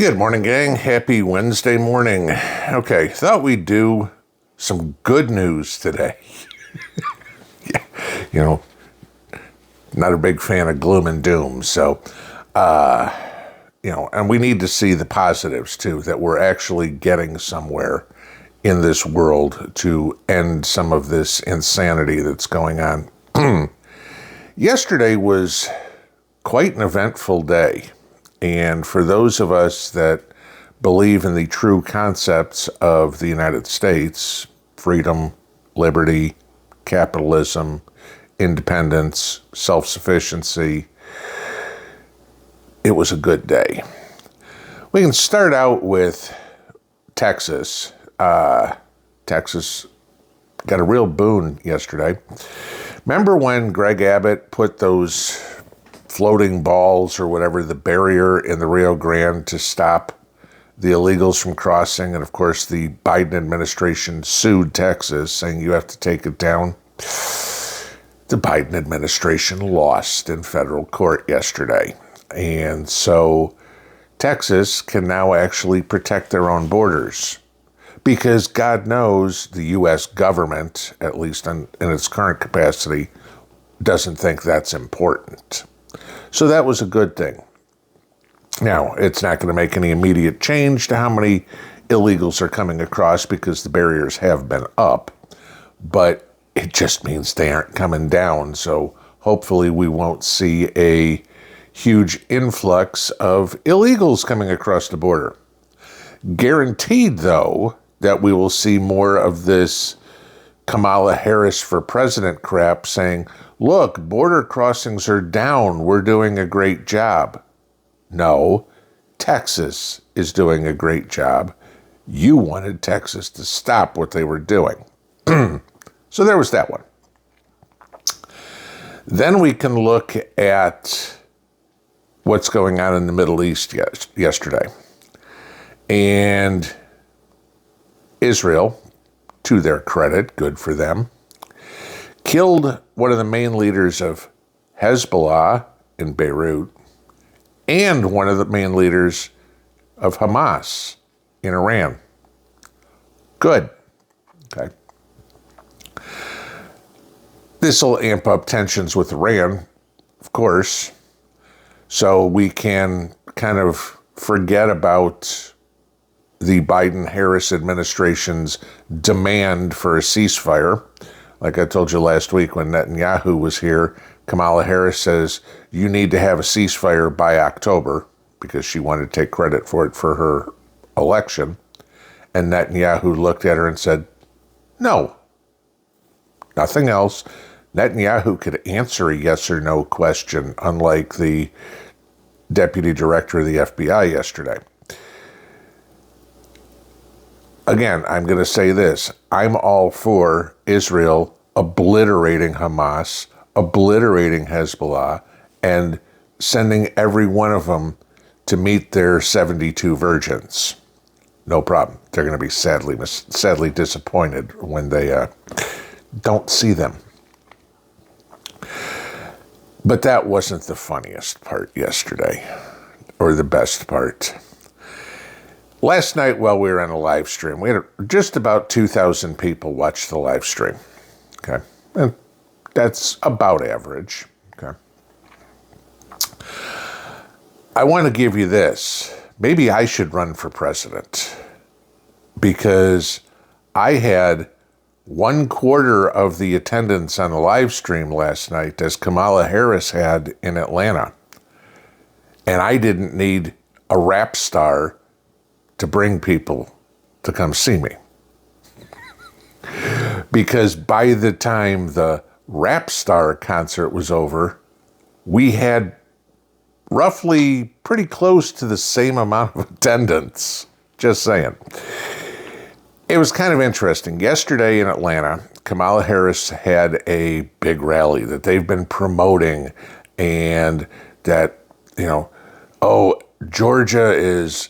Good morning, gang. Happy Wednesday morning. Okay, thought we'd do some good news today. Yeah, not a big fan of gloom and doom. So, and we need to see the positives too, that we're actually getting somewhere in this world to end some of this insanity that's going on. Yesterday was quite an eventful day. And for those of us that believe in the true concepts of the United States, freedom, liberty, capitalism, independence, self-sufficiency, it was a good day. We can start out with Texas. Texas got a real boon yesterday. Remember when Greg Abbott put those floating balls or whatever, the barrier in the Rio Grande to stop the illegals from crossing? And of course, the Biden administration sued Texas, saying you have to take it down. The Biden administration lost in federal court yesterday. And so Texas can now actually protect their own borders, because God knows the U.S. government, at least in its current capacity, doesn't think that's important. So that was a good thing. Now, it's not going to make any immediate change to how many illegals are coming across, because the barriers have been up, but it just means they aren't coming down. So hopefully we won't see a huge influx of illegals coming across the border. Guaranteed, though, that we will see more of this Kamala Harris for president crap, saying, look, border crossings are down, we're doing a great job. No, Texas is doing a great job. You wanted Texas to stop what they were doing. So there was that one. Then we can look at what's going on in the Middle East yesterday. And Israel, to their credit, good for them, killed one of the main leaders of Hezbollah in Beirut and one of the main leaders of Hamas in Iran. Good. Okay. This will amp up tensions with Iran, of course, so we can kind of forget about the Biden-Harris administration's demand for a ceasefire. Like I told you last week when Netanyahu was here, Kamala Harris says, you need to have a ceasefire by October, because she wanted to take credit for it for her election. And Netanyahu looked at her and said, no, nothing else. Netanyahu could answer a yes or no question, unlike the deputy director of the FBI yesterday. Again, I'm going to say this. I'm all for Israel obliterating Hamas, obliterating Hezbollah, and sending every one of them to meet their 72 virgins. No problem. They're going to be sadly disappointed when they don't see them. But that wasn't the funniest part yesterday, or the best part. Last night, while we were on a live stream, we had just about 2,000 people watch the live stream. Okay. And that's about average. Okay. I want to give you this. Maybe I should run for president, because I had 1/4 of the attendance on the live stream last night as Kamala Harris had in Atlanta. And I didn't need a rap star to bring people to come see me. Because by the time the rap star concert was over, we had roughly pretty close to the same amount of attendance. Just saying. It was kind of interesting. Yesterday in Atlanta, Kamala Harris had a big rally that they've been promoting, and that, Georgia is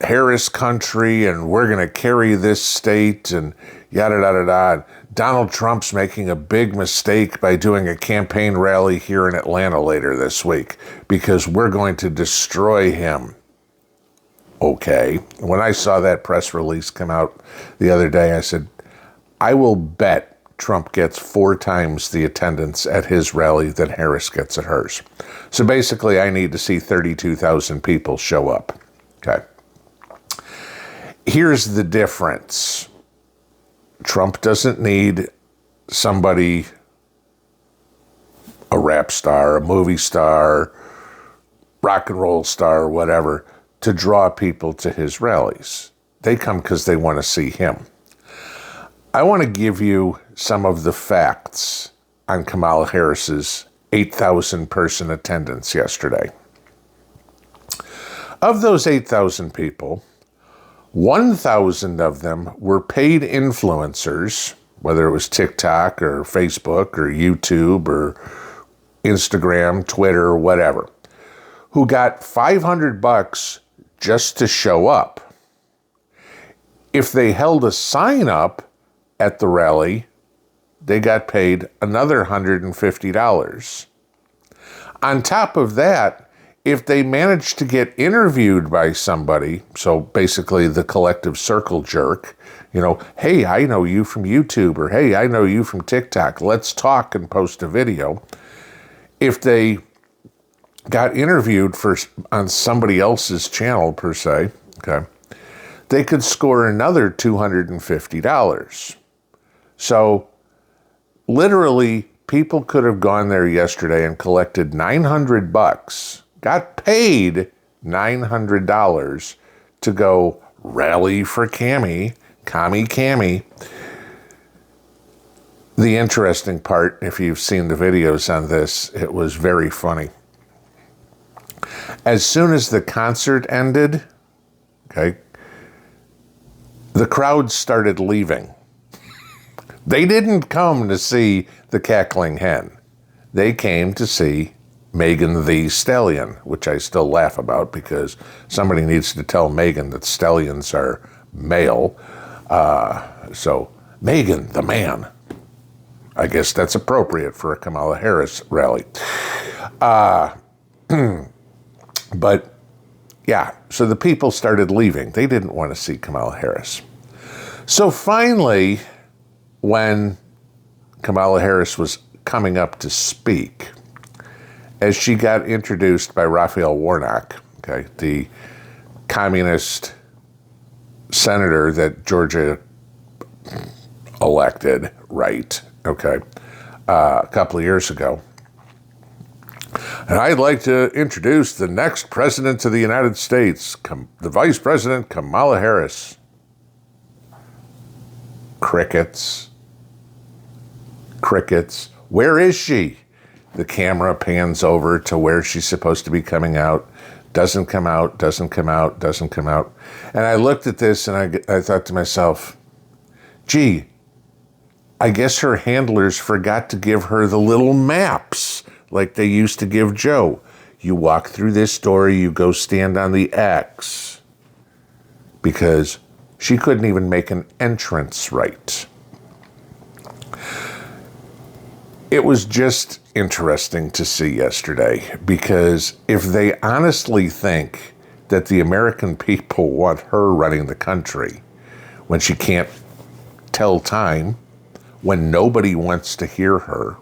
Harris country, and we're going to carry this state, and yada, yada, yada. Donald Trump's making a big mistake by doing a campaign rally here in Atlanta later this week, because we're going to destroy him. okay. When I saw that press release come out the other day, I said, I will bet Trump gets 4 times the attendance at his rally than Harris gets at hers. So basically, I need to see 32,000 people show up. Okay. Here's the difference. Trump doesn't need somebody, a rap star, a movie star, rock and roll star, whatever, to draw people to his rallies. They come because they want to see him. I want to give you some of the facts on Kamala Harris's 8,000 person attendance yesterday. Of those 8,000 people, 1,000 of them were paid influencers, whether it was TikTok or Facebook or YouTube or Instagram, Twitter, whatever, who got $500 just to show up. If they held a sign up at the rally, they got paid another $150. On top of that, if they managed to get interviewed by somebody, so basically the collective circle jerk, hey, I know you from YouTube, or hey, I know you from TikTok, let's talk and post a video. If they got interviewed on somebody else's channel, per se, okay, they could score another $250. So literally, people could have gone there yesterday and collected $900, got paid $900 to go rally for Commie. The interesting part, if you've seen the videos on this, it was very funny. As soon as the concert ended, okay, the crowd started leaving. They didn't come to see the cackling hen. They came to see Megan the Stallion, which I still laugh about because somebody needs to tell Megan that stallions are male. So Megan the man. I guess that's appropriate for a Kamala Harris rally. But yeah, so the people started leaving. They didn't want to see Kamala Harris. So finally, when Kamala Harris was coming up to speak, as she got introduced by Raphael Warnock, okay, the communist senator that Georgia elected, right, okay, a couple of years ago. And I'd like to introduce the next president of the United States, the Vice President Kamala Harris. Crickets. Where is she? The camera pans over to where she's supposed to be coming out. Doesn't come out. And I looked at this and I thought to myself, gee, I guess her handlers forgot to give her the little maps like they used to give Joe. You walk through this door, you go stand on the X. Because she couldn't even make an entrance right. It was just interesting to see yesterday, because if they honestly think that the American people want her running the country when she can't tell time, when nobody wants to hear her,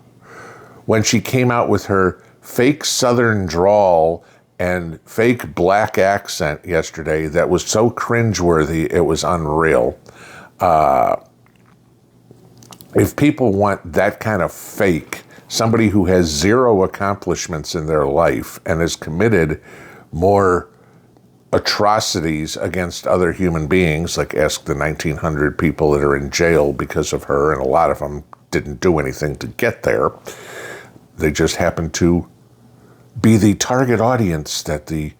when she came out with her fake Southern drawl and fake black accent yesterday that was so cringeworthy, it was unreal. If people want that kind of fake, somebody who has zero accomplishments in their life and has committed more atrocities against other human beings, like ask the 1,900 people that are in jail because of her, and a lot of them didn't do anything to get there. They just happened to be the target audience that the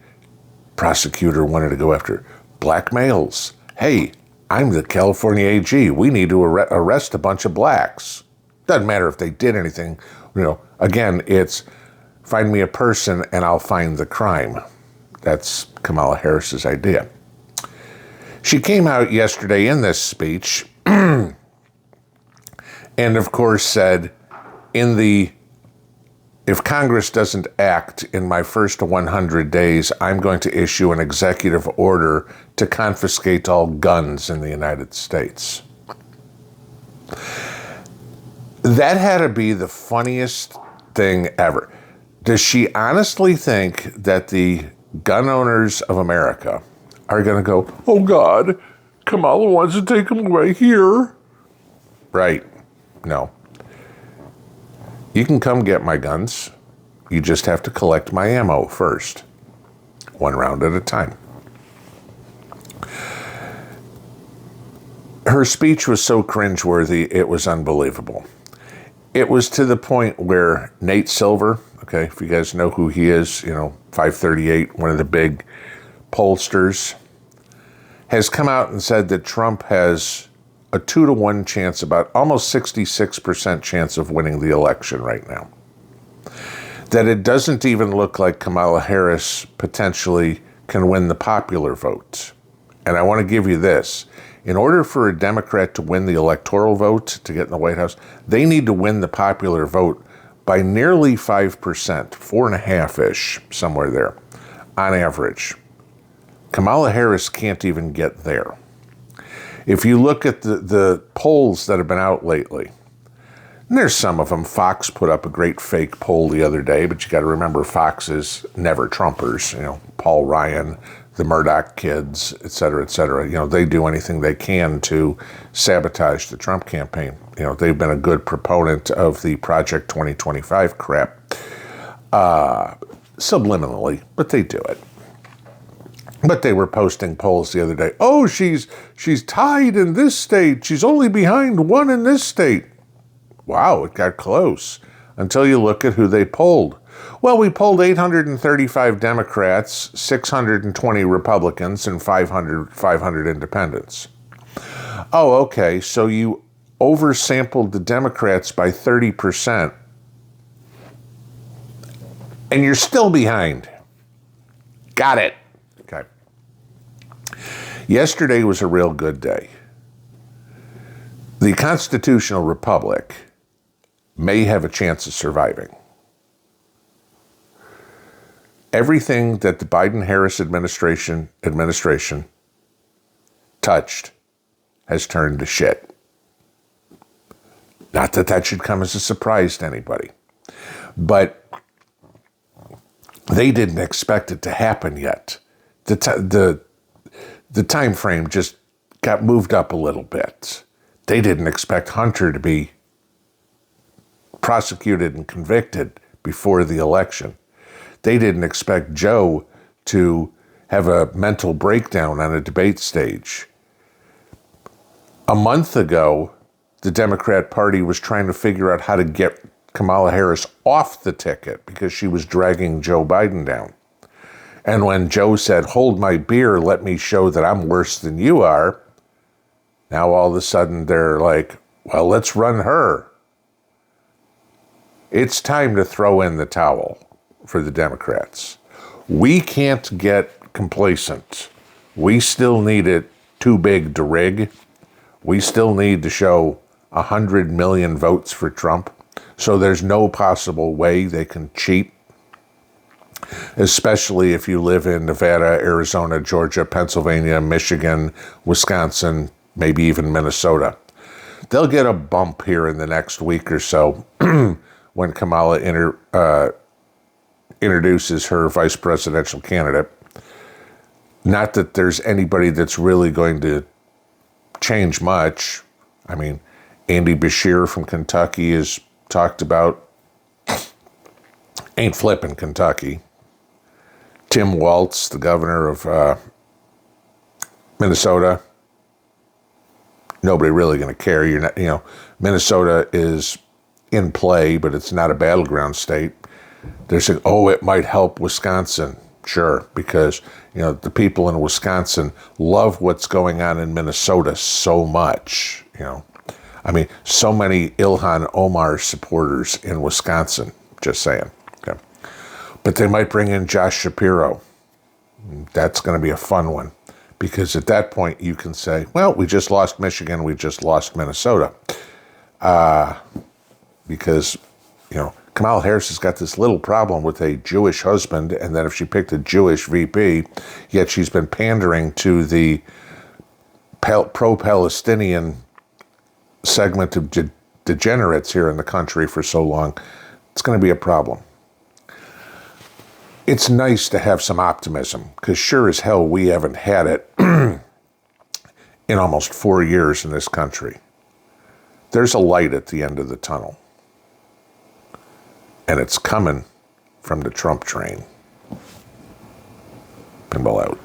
prosecutor wanted to go after. Black males. Hey, I'm the California AG. We need to arrest a bunch of blacks. Doesn't matter if they did anything. Again, it's find me a person and I'll find the crime. That's Kamala Harris's idea. She came out yesterday in this speech and, of course, said in the if Congress doesn't act in my first 100 days, I'm going to issue an executive order to confiscate all guns in the United States. That had to be the funniest thing ever. Does she honestly think that the gun owners of America are going to go, oh God, Kamala wants to take them away here? Right. No. You can come get my guns. You just have to collect my ammo first. One round at a time. Her speech was so cringeworthy, it was unbelievable. It was to the point where Nate Silver, okay, if you guys know who he is, 538, one of the big pollsters, has come out and said that Trump has a 2-to-1 chance, about almost 66% chance of winning the election right now. That it doesn't even look like Kamala Harris potentially can win the popular vote. And I want to give you this. In order for a Democrat to win the electoral vote to get in the White House, they need to win the popular vote by nearly 5%, 4.5-ish, somewhere there, on average. Kamala Harris can't even get there. If you look at the polls that have been out lately, and there's some of them. Fox put up a great fake poll the other day, but you got to remember Fox is never Trumpers. Paul Ryan, the Murdoch kids, et cetera, et cetera. They do anything they can to sabotage the Trump campaign. They've been a good proponent of the Project 2025 crap, subliminally, but they do it. But they were posting polls the other day. Oh, she's tied in this state. She's only behind one in this state. Wow, it got close until you look at who they polled. Well, we polled 835 Democrats, 620 Republicans, and 500 independents. Oh, okay, so you oversampled the Democrats by 30%, and you're still behind. Got it. Okay. Yesterday was a real good day. The constitutional republic may have a chance of surviving. Everything that the Biden-Harris administration touched has turned to shit. Not that that should come as a surprise to anybody, but they didn't expect it to happen yet. The time frame just got moved up a little bit. They didn't expect Hunter to be prosecuted and convicted before the election. They didn't expect Joe to have a mental breakdown on a debate stage. A month ago, the Democrat Party was trying to figure out how to get Kamala Harris off the ticket because she was dragging Joe Biden down. And when Joe said, hold my beer, let me show that I'm worse than you are, now all of a sudden they're like, well, let's run her. It's time to throw in the towel for the Democrats. We can't get complacent. We still need it too big to rig. We still need to show 100 million votes for Trump. So there's no possible way they can cheat, especially if you live in Nevada, Arizona, Georgia, Pennsylvania, Michigan, Wisconsin, maybe even Minnesota. They'll get a bump here in the next week or so when Kamala introduces her vice presidential candidate. Not that there's anybody that's really going to change much. I mean, Andy Beshear from Kentucky is talked about. Ain't flipping Kentucky. Tim Walz, the governor of Minnesota. Nobody really going to care. You're not, Minnesota is in play, but it's not a battleground state. They're saying, oh, it might help Wisconsin. Sure, because, the people in Wisconsin love what's going on in Minnesota so much, so many Ilhan Omar supporters in Wisconsin, just saying. Okay. But they might bring in Josh Shapiro. That's going to be a fun one, because at that point you can say, well, we just lost Michigan, we just lost Minnesota. Because, Kamala Harris has got this little problem with a Jewish husband, and then if she picked a Jewish VP, yet she's been pandering to the pro-Palestinian segment of degenerates here in the country for so long, it's going to be a problem. It's nice to have some optimism, because sure as hell we haven't had it in almost 4 years in this country. There's a light at the end of the tunnel, and it's coming from the Trump train. Pinball out.